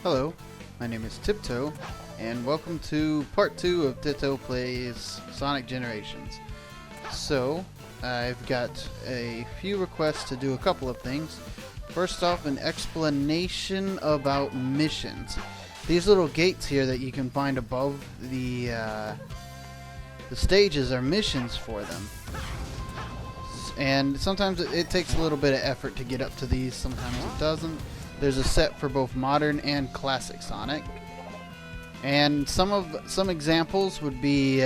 Hello, my name is TipToe, and welcome to part 2 of TipToe Plays Sonic Generations. So, I've got a few requests to do a couple of things. First off, an explanation about missions. These little gates here that you can find above the stages are missions for them. And sometimes it takes a little bit of effort to get up to these, sometimes it doesn't. There's a set for both modern and classic Sonic. And some examples would be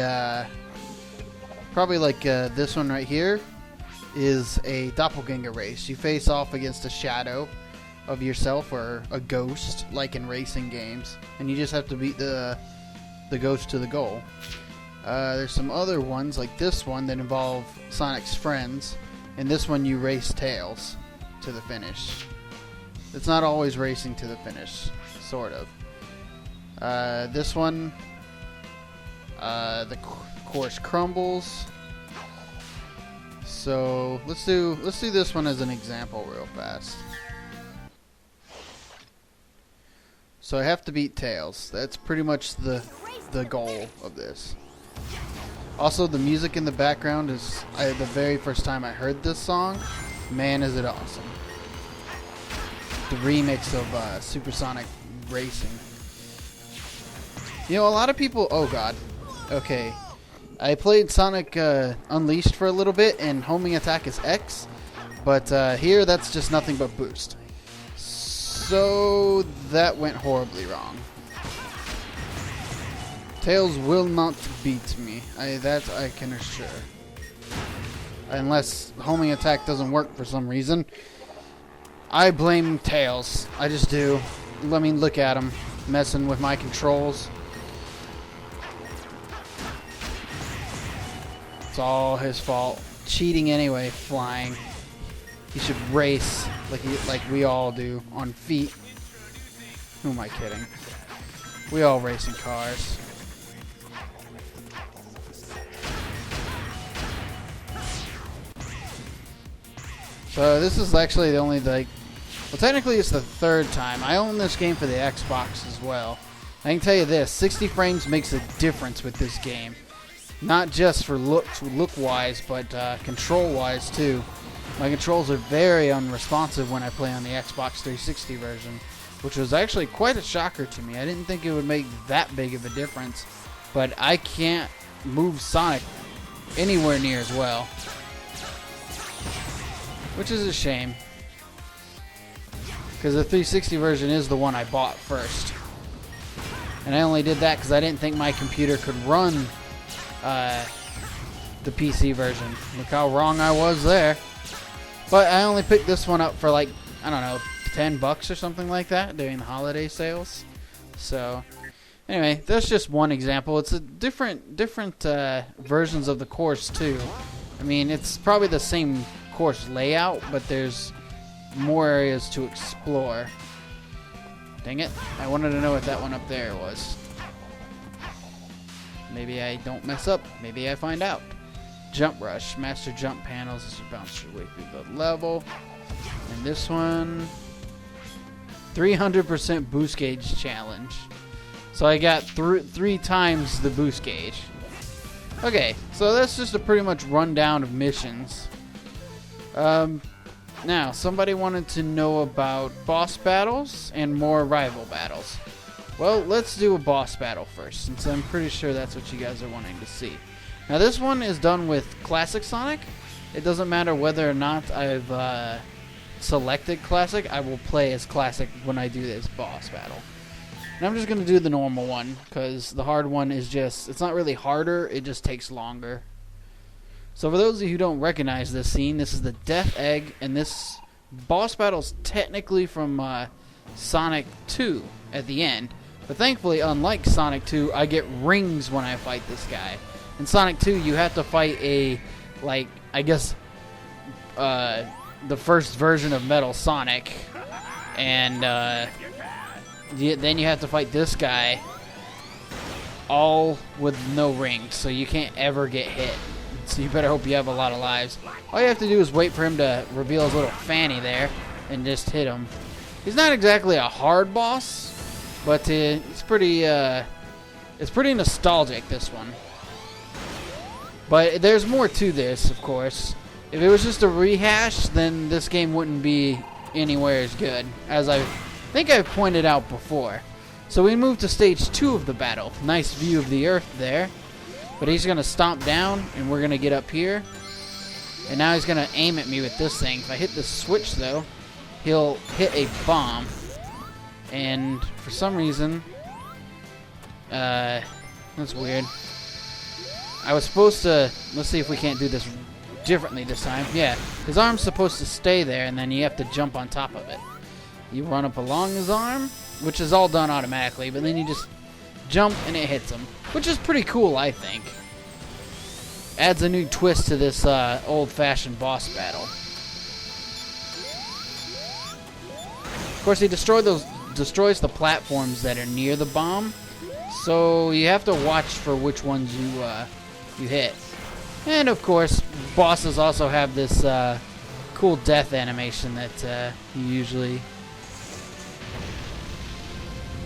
probably like this one right here is a doppelganger race. You face off against a shadow of yourself or a ghost, like in racing games, and you just have to beat the ghost to the goal. There's some other ones like this one that involve Sonic's friends, and this one you race Tails to the finish. It's not always racing to the finish, sort of. This one, the course crumbles. So let's do this one as an example real fast. So I have to beat Tails. That's pretty much the goal of this. Also, the music in the background is the very first time I heard this song. Man, is it awesome! The remix of Supersonic Racing. You know, a lot of people... Oh, God. Okay. I played Sonic Unleashed for a little bit, and homing attack is X. But here, that's just nothing but boost. So, that went horribly wrong. Tails will not beat me. That I can assure. Unless homing attack doesn't work for some reason. I blame Tails. I just do. Let me look at him messing with my controls. It's all his fault. Cheating anyway, flying. He should race like we all do on feet. Who am I kidding? We all race in cars. So this is actually the only well, technically it's the third time. I own this game for the Xbox as well. I can tell you this, 60 frames makes a difference with this game. Not just for look-wise, but control-wise too. My controls are very unresponsive when I play on the Xbox 360 version, which was actually quite a shocker to me. I didn't think it would make that big of a difference, but I can't move Sonic anywhere near as well. Which is a shame. Because the 360 version is the one I bought first. And I only did that because I didn't think my computer could run the PC version. Look how wrong I was there. But I only picked this one up for like, I don't know, $10 or something like that during the holiday sales. So, anyway, that's just one example. It's a different versions of the course too. I mean, it's probably the same course layout, but there's more areas to explore. Dang it. I wanted to know what that one up there was. Maybe I don't mess up. Maybe I find out. Jump Rush. Master jump panels as you bounce your way through the level. And this one, 300% boost gauge challenge. So I got three times the boost gauge. Okay, so that's just a pretty much rundown of missions. Now, somebody wanted to know about boss battles and more rival battles. Well, let's do a boss battle first, since I'm pretty sure that's what you guys are wanting to see. Now, this one is done with Classic Sonic. It doesn't matter whether or not I've selected Classic. I will play as Classic when I do this boss battle. And I'm just going to do the normal one, because the hard one is just, it's not really harder, it just takes longer. So for those of you who don't recognize this scene, this is the Death Egg, and this boss battle is technically from Sonic 2 at the end. But thankfully, unlike Sonic 2, I get rings when I fight this guy. In Sonic 2, you have to fight a, like, I guess, the first version of Metal Sonic. And then you have to fight this guy, all with no rings, so you can't ever get hit. So you better hope you have a lot of lives. All you have to do is wait for him to reveal his little fanny there and just hit him. He's not exactly a hard boss, but it's pretty nostalgic, this one. But there's more to this, of course. If it was just a rehash, then this game wouldn't be anywhere as good, as I think I've pointed out before. So we move to stage 2 of the battle. Nice view of the earth there. But he's going to stomp down, and we're going to get up here. And now he's going to aim at me with this thing. If I hit the switch, though, he'll hit a bomb. And for some reason, that's weird. I was supposed to, let's see if we can't do this differently this time. Yeah, his arm's supposed to stay there, and then you have to jump on top of it. You run up along his arm, which is all done automatically, but then you just jump and it hits him, which is pretty cool, I think. Adds a new twist to this old-fashioned boss battle. Of course, he destroys the platforms that are near the bomb, so you have to watch for which ones you hit. And of course, bosses also have this cool death animation that you usually...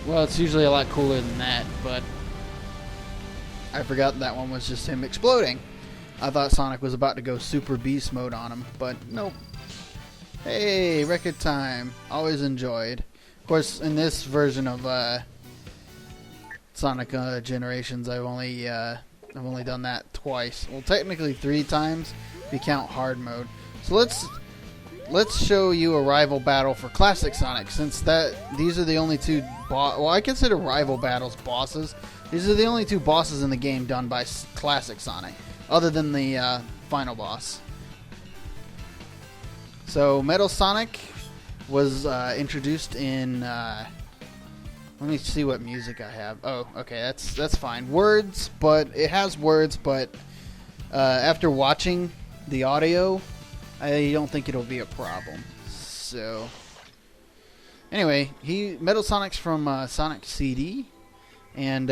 Well, it's usually a lot cooler than that, but I forgot that one was just him exploding. I thought Sonic was about to go Super Beast mode on him, but nope. Hey, record time. Always enjoyed. Of course, in this version of Sonic Generations, I've only done that twice. Well, technically 3 times if you count hard mode. So let's show you a rival battle for Classic Sonic, since these are the only 2 well, I consider rival battles bosses. These are the only 2 bosses in the game done by Classic Sonic, other than the final boss. So Metal Sonic was introduced in let me see what music I have. Oh, okay, that's fine. Words, but it has words, but after watching the audio, I don't think it'll be a problem. So anyway, Metal Sonic's from Sonic CD, and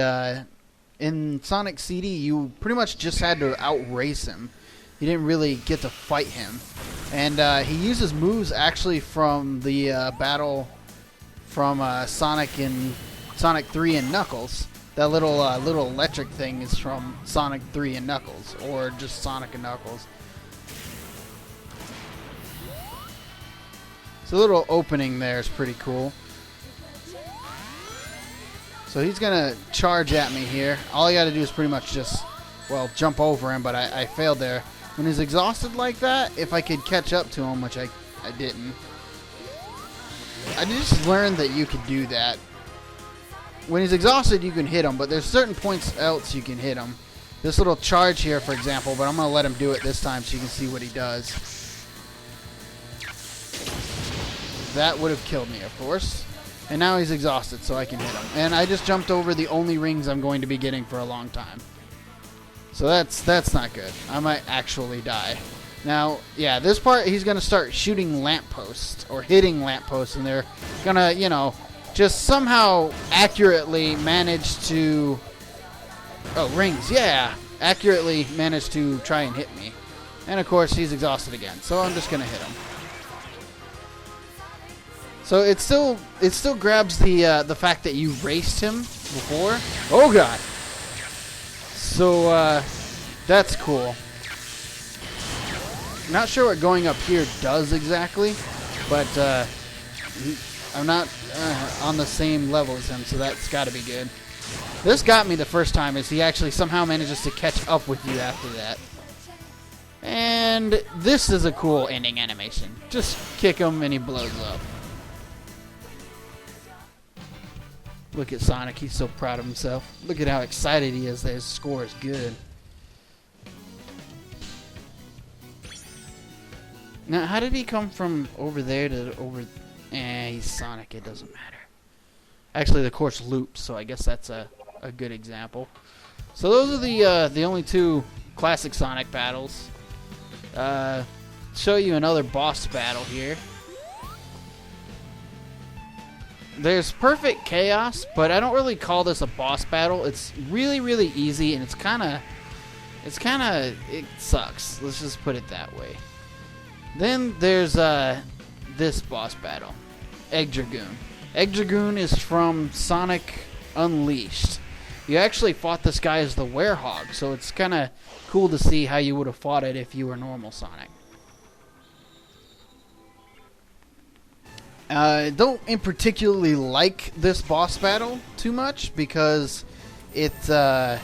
in Sonic CD, you pretty much just had to outrace him. You didn't really get to fight him, and he uses moves actually from the battle from Sonic 3 and Knuckles. That little electric thing is from Sonic 3 and Knuckles, or just Sonic and Knuckles. The little opening there is pretty cool. So he's gonna charge at me here. All I gotta do is pretty much just, well, jump over him, but I failed there. When he's exhausted like that, if I could catch up to him, which I didn't. I just learned that you could do that. When he's exhausted, you can hit him, but there's certain points else you can hit him. This little charge here, for example, but I'm gonna let him do it this time so you can see what he does. That would have killed me, of course. And now he's exhausted, so I can hit him. And I just jumped over the only rings I'm going to be getting for a long time. So that's not good. I might actually die. Now, yeah, this part, he's going to start shooting lampposts, or hitting lampposts, and they're going to, you know, just somehow accurately manage to... Oh, rings, yeah! Accurately manage to try and hit me. And, of course, he's exhausted again, so I'm just going to hit him. So it still grabs the fact that you raced him before. Oh god! So that's cool. Not sure what going up here does exactly, but I'm not on the same level as him, so that's got to be good. This got me the first time, is he actually somehow manages to catch up with you after that. And this is a cool ending animation. Just kick him and he blows up. Look at Sonic, he's so proud of himself. Look at how excited he is that his score is good. Now, how did he come from over there to over... he's Sonic, it doesn't matter. Actually, the course loops, so I guess that's a good example. So those are the only 2 classic Sonic battles. Show you another boss battle here. There's Perfect Chaos, but I don't really call this a boss battle. It's really, really easy, and it sucks. Let's just put it that way. Then there's this boss battle, Egg Dragoon. Egg Dragoon is from Sonic Unleashed. You actually fought this guy as the Werehog, so it's kind of cool to see how you would have fought it if you were normal Sonic. Don't in particularly like this boss battle too much because there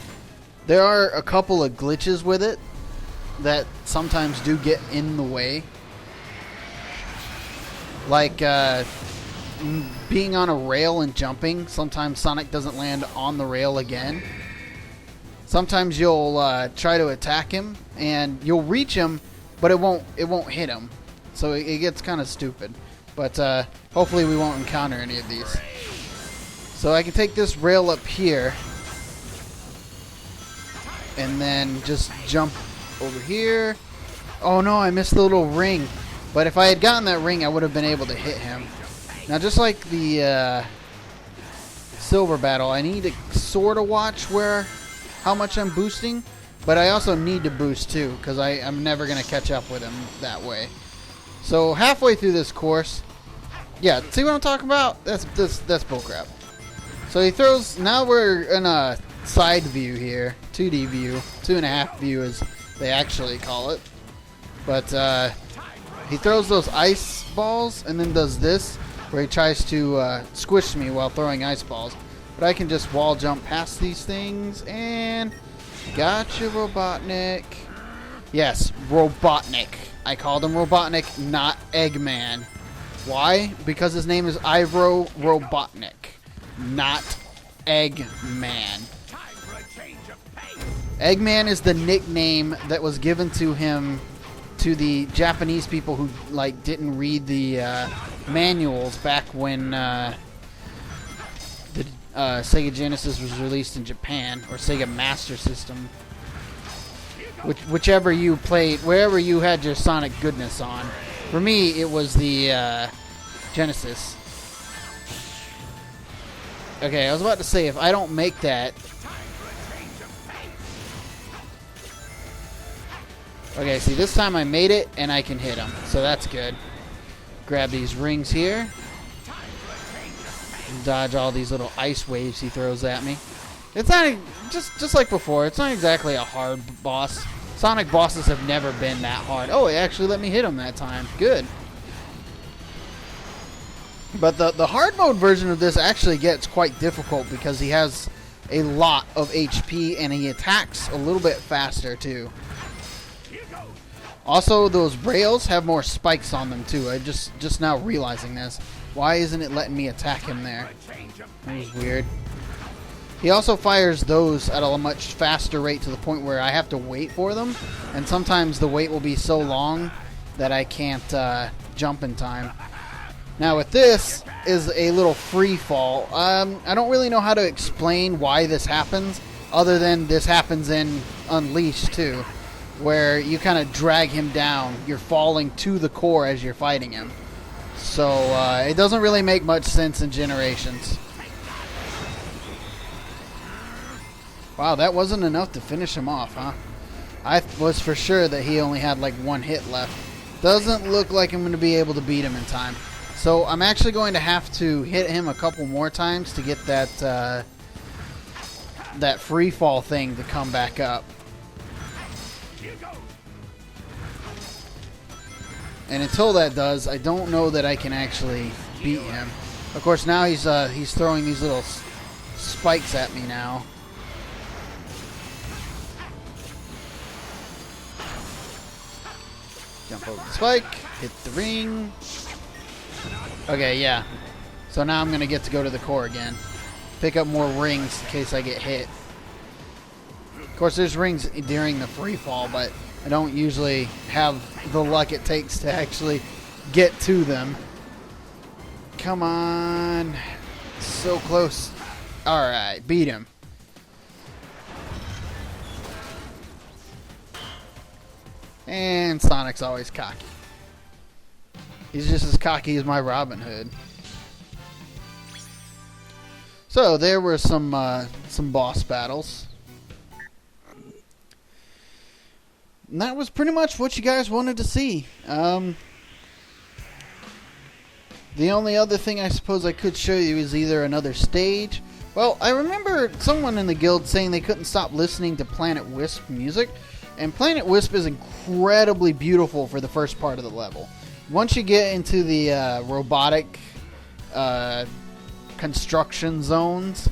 are a couple of glitches with it that sometimes do get in the way. Like being on a rail and jumping, sometimes Sonic doesn't land on the rail again. Sometimes you'll try to attack him and you'll reach him, but it won't hit him. So it gets kind of stupid. But hopefully we won't encounter any of these. So I can take this rail up here and then just jump over here. Oh no, I missed the little ring. But if I had gotten that ring, I would have been able to hit him. Now, just like the silver battle, I need to sort of watch how much I'm boosting. But I also need to boost too, because I'm never going to catch up with him that way. So halfway through this course, yeah, see what I'm talking about? That's bullcrap. So he throws. Now we're in a side view here, 2D view, 2.5 view as they actually call it. But he throws those ice balls and then does this, where he tries to squish me while throwing ice balls. But I can just wall jump past these things and gotcha, Robotnik. Yes, Robotnik. I called him Robotnik, not Eggman. Why? Because his name is Ivro Robotnik, not Eggman. Eggman is the nickname that was given to him to the Japanese people who didn't read the manuals back when the Sega Genesis was released in Japan, or Sega Master System. Whichever you played, wherever you had your Sonic goodness on. For me, it was the Genesis. Okay, I was about to say, if I don't make that... Okay, see, this time I made it, and I can hit him. So that's good. Grab these rings here. Dodge all these little ice waves he throws at me. It's not... Just like before, it's not exactly a hard boss. Sonic bosses have never been that hard. Oh, it actually let me hit him that time. Good. But the hard mode version of this actually gets quite difficult because he has a lot of HP and he attacks a little bit faster too. Also, those rails have more spikes on them too. I just now realizing this. Why isn't it letting me attack him there? That was weird. He also fires those at a much faster rate to the point where I have to wait for them. And sometimes the wait will be so long that I can't jump in time. Now with this is a little free fall. I don't really know how to explain why this happens, other than this happens in Unleashed too, where you kind of drag him down. You're falling to the core as you're fighting him. So it doesn't really make much sense in Generations. Wow, that wasn't enough to finish him off, huh? I was for sure that he only had like one hit left. Doesn't look like I'm going to be able to beat him in time. So I'm actually going to have to hit him a couple more times to get that that free fall thing to come back up. And until that does, I don't know that I can actually beat him. Of course, now he's throwing these little spikes at me now. Jump over the spike, hit the ring. Okay, yeah. So now I'm going to get to go to the core again. Pick up more rings in case I get hit. Of course, there's rings during the free fall, but I don't usually have the luck it takes to actually get to them. Come on. So close. Alright, beat him. And Sonic's always cocky. He's just as cocky as my Robin Hood. So there were some boss battles. And that was pretty much what you guys wanted to see. The The only other thing I suppose I could show you is either another stage. Well, I remember someone in the guild saying they couldn't stop listening to Planet Wisp music, and Planet Wisp is incredibly beautiful for the first part of the level. Once you get into the robotic construction zones,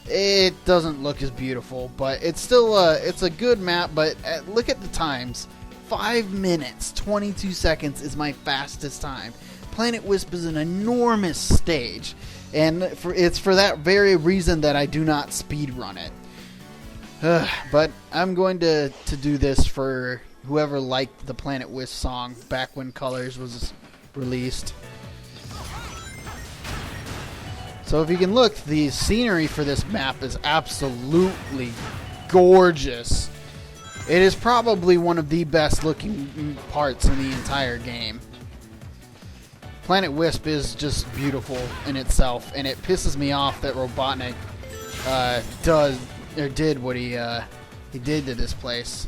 it doesn't look as beautiful, but it's still it's a good map. But look at the times. 5 minutes, 22 seconds is my fastest time. Planet Wisp is an enormous stage, and it's for that very reason that I do not speedrun it. But I'm going to do this for whoever liked the Planet Wisp song back when Colors was released. So if you can look, the scenery for this map is absolutely gorgeous. It is probably one of the best looking parts in the entire game. Planet Wisp is just beautiful in itself, and it pisses me off that Robotnik did what he did to this place.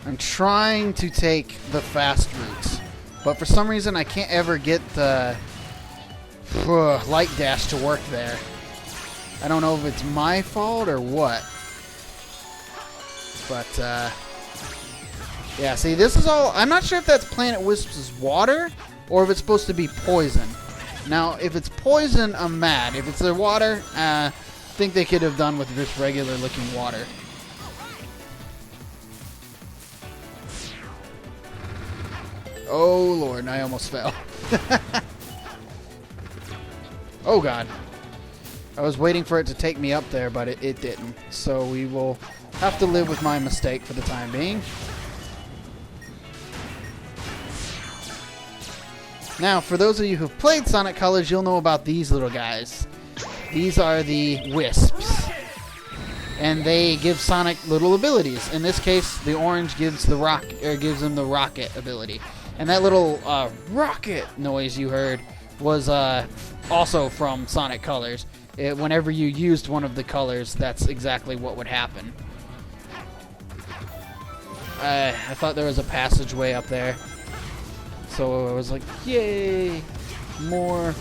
I'm trying to take the fast routes, but for some reason I can't ever get the light dash to work there. I don't know if it's my fault or what. But, yeah, see, this is all... I'm not sure if that's Planet Wisp's water or if it's supposed to be poison. Now, if it's poison, I'm mad. If it's their water, I think they could have done with just regular-looking water. Oh, Lord, I almost fell. Oh, God. I was waiting for it to take me up there, but it didn't. So we will have to live with my mistake for the time being. Now, for those of you who've played Sonic Colors, you'll know about these little guys. These are the Wisps. And they give Sonic little abilities. In this case, the orange gives the gives him the rocket ability. And that little rocket noise you heard was also from Sonic Colors. Whenever you used one of the colors, that's exactly what would happen. I thought there was a passageway up there. So I was like, yay! More,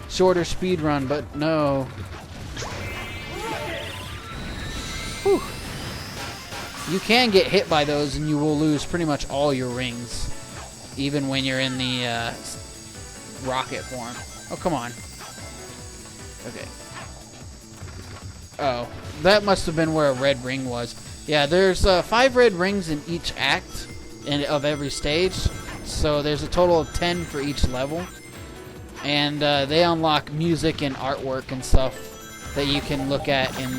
shorter speed run, but no. Whew. You can get hit by those and you will lose pretty much all your rings. Even when you're in the rocket form. Oh, come on. Okay. Oh, that must have been where a red ring was. Yeah, there's 5 red rings in each act of every stage. So there's a total of 10 for each level. And they unlock music and artwork and stuff that you can look at in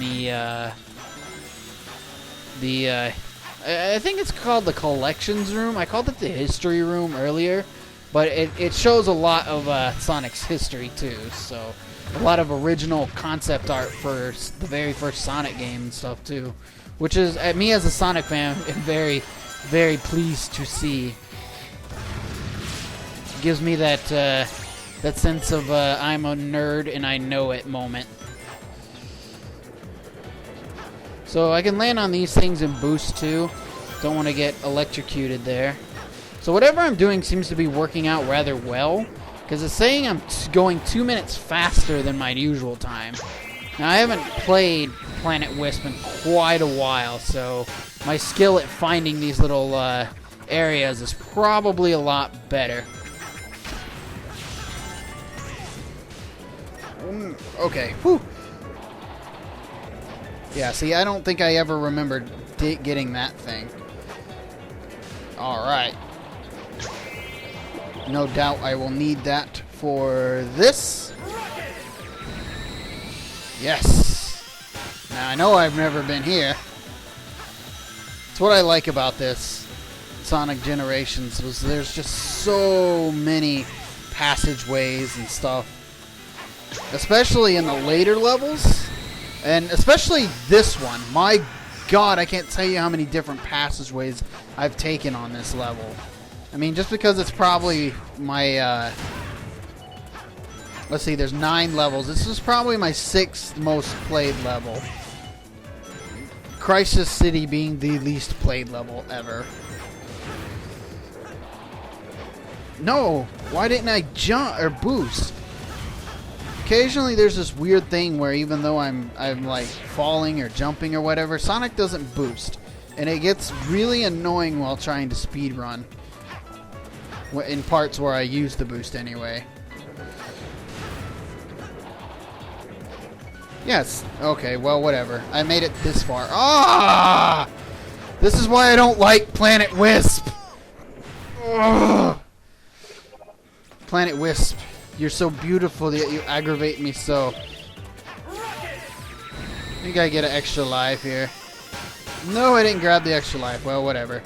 I think it's called the collections room. I called it the history room earlier. But it shows a lot of Sonic's history too. So a lot of original concept art for the very first Sonic game and stuff too. Which is, me as a Sonic fan, am very, very pleased to see. It gives me that sense of I'm a nerd and I know it moment. So I can land on these things and boost too. Don't want to get electrocuted there. So whatever I'm doing seems to be working out rather well, because it's saying I'm going 2 minutes faster than my usual time. Now I haven't played Planet Wisp in quite a while, so my skill at finding these little areas is probably a lot better. Okay, whew. Yeah, see, I don't think I ever remembered getting that thing. Alright. No doubt I will need that for this. Yes! Now, I know I've never been here. It's what I like about this Sonic Generations, was there's just so many passageways and stuff. Especially in the later levels. And especially this one. My God, I can't tell you how many different passageways I've taken on this level. I mean, just because it's probably my, let's see, there's 9 levels. This is probably my 6th most played level. Crisis City being the least played level ever. No! Why didn't I jump or boost? Occasionally there's this weird thing where even though I'm like falling or jumping or whatever, Sonic doesn't boost. And it gets really annoying while trying to speedrun. In parts where I use the boost anyway. Yes. Okay, well, whatever. I made it this far. Ah! This is why I don't like Planet Wisp. Ugh. Planet Wisp. You're so beautiful, yet you aggravate me so. I think I get an extra life here. No, I didn't grab the extra life. Well, whatever.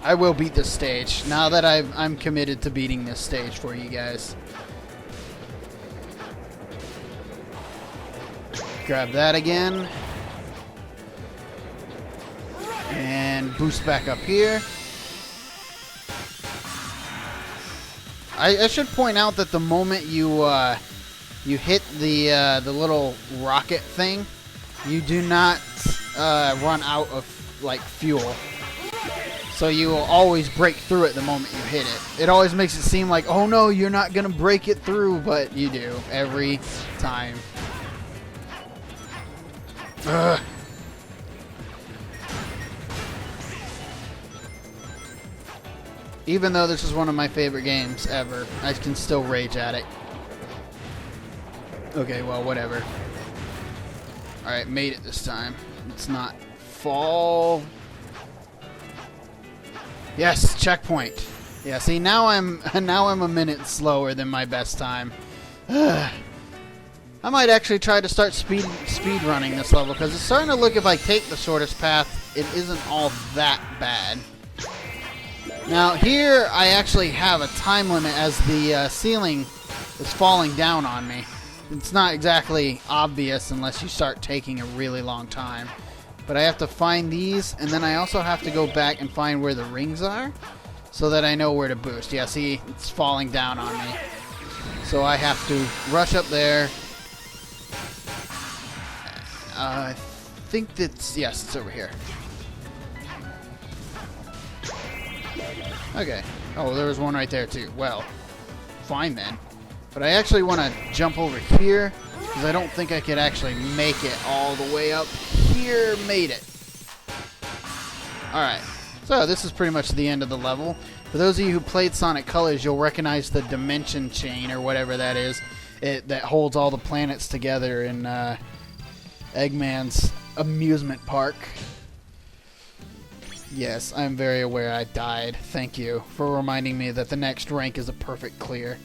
I will beat this stage. Now that I'm committed to beating this stage for you guys. Grab that again. And boost back up here. I should point out that the moment you hit the little rocket thing, you do not run out of like fuel. So you will always break through it the moment you hit it. It always makes it seem like, oh no, you're not gonna break it through, but you do every time. Ugh. Even though this is one of my favorite games ever, I can still rage at it. Okay, well, whatever. Alright, made it this time. Let's not fall. Yes, checkpoint. Yeah, see, now I'm a minute slower than my best time. Ugh. I might actually try to start speed running this level, because it's starting to look, if I take the shortest path, it isn't all that bad. Now here I actually have a time limit as the ceiling is falling down on me. It's not exactly obvious unless you start taking a really long time. But I have to find these, and then I also have to go back and find where the rings are so that I know where to boost. Yeah, see, it's falling down on me. So I have to rush up there. I think that's, yes, it's over here. Okay. Oh, there was one right there too. Well, fine then. But I actually want to jump over here because I don't think I could actually make it all the way up here. Made it. Alright. So this is pretty much the end of the level. For those of you who played Sonic Colors, you'll recognize the dimension chain or whatever that is. That holds all the planets together in Eggman's amusement park. Yes, I'm very aware I died. Thank you for reminding me that the next rank is a perfect clear.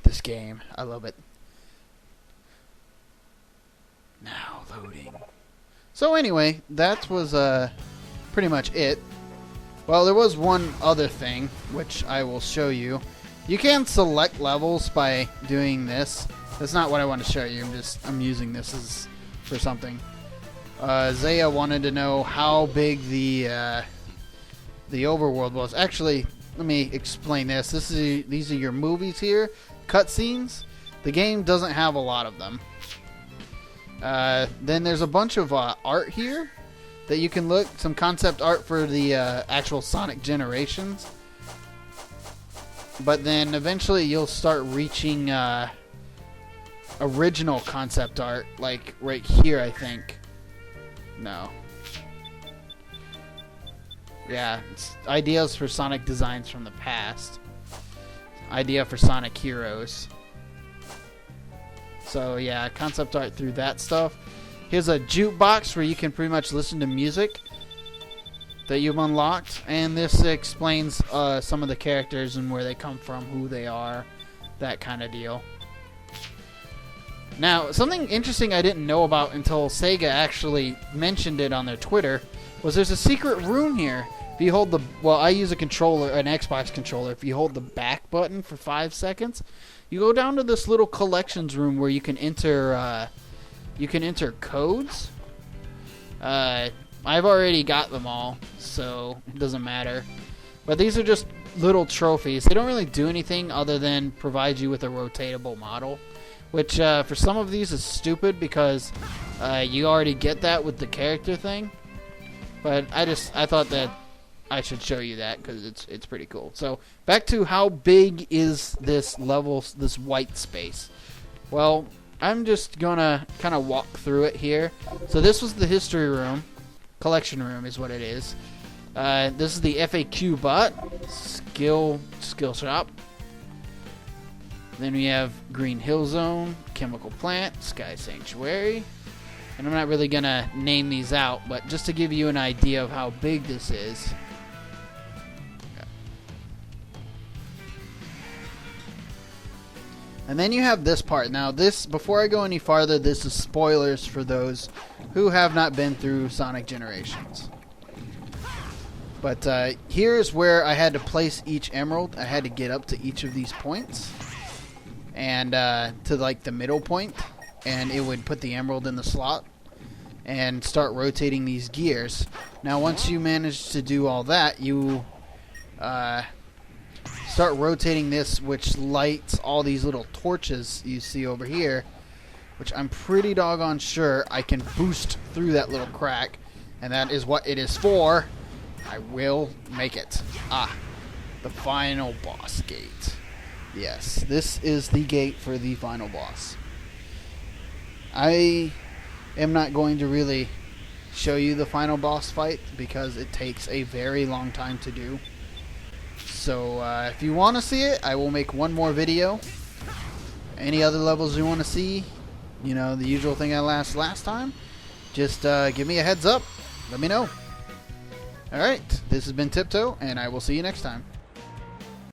This game, I love it. Now loading. So anyway, that was pretty much it. Well, there was one other thing, which I will show you. You can select levels by doing this. That's not what I want to show you. I'm using this as for something. Zaya wanted to know how big the overworld was. Actually, let me explain this. These are your movies here, cutscenes. The game doesn't have a lot of them. Then there's a bunch of art here that you can look. Some concept art for the actual Sonic generations. But then eventually you'll start reaching original concept art, like right here, I think. No. Yeah, it's ideas for Sonic designs from the past. Idea for Sonic Heroes. So yeah, concept art through that stuff. Here's a jukebox where you can pretty much listen to music that you've unlocked. And this explains some of the characters and where they come from, who they are, that kind of deal. Now, something interesting I didn't know about until Sega actually mentioned it on their Twitter was there's a secret room here. If you hold the, well, I use a controller, an Xbox controller. If you hold the back button for 5 seconds, you go down to this little collections room where you can enter codes. I've already got them all, so it doesn't matter. But these are just little trophies. They don't really do anything other than provide you with a rotatable model. Which, for some of these is stupid because you already get that with the character thing. But I thought that I should show you that because it's pretty cool. So back to how big is this level, this white space. Well, I'm just gonna kind of walk through it here. So this was the history room, collection room is what it is. This is the FAQ bot, skill shop. Then we have Green Hill Zone, Chemical Plant, Sky Sanctuary. And I'm not really going to name these out, but just to give you an idea of how big this is. And then you have this part. Now this, before I go any farther, this is spoilers for those who have not been through Sonic Generations. But here's where I had to place each emerald. I had to get up to each of these points. And to like the middle point, and it would put the emerald in the slot and start rotating these gears. Now once you manage to do all that, you start rotating this, which lights all these little torches you see over here, which I'm pretty doggone sure I can boost through that little crack, and that is what it is for. I will make it. The final boss gate. Yes, this is the gate for the final boss. I am not going to really show you the final boss fight because it takes a very long time to do. So if you want to see it, I will make one more video. Any other levels you want to see, you know, the usual thing I last time, just give me a heads up. Let me know. Alright, this has been TipToe, and I will see you next time.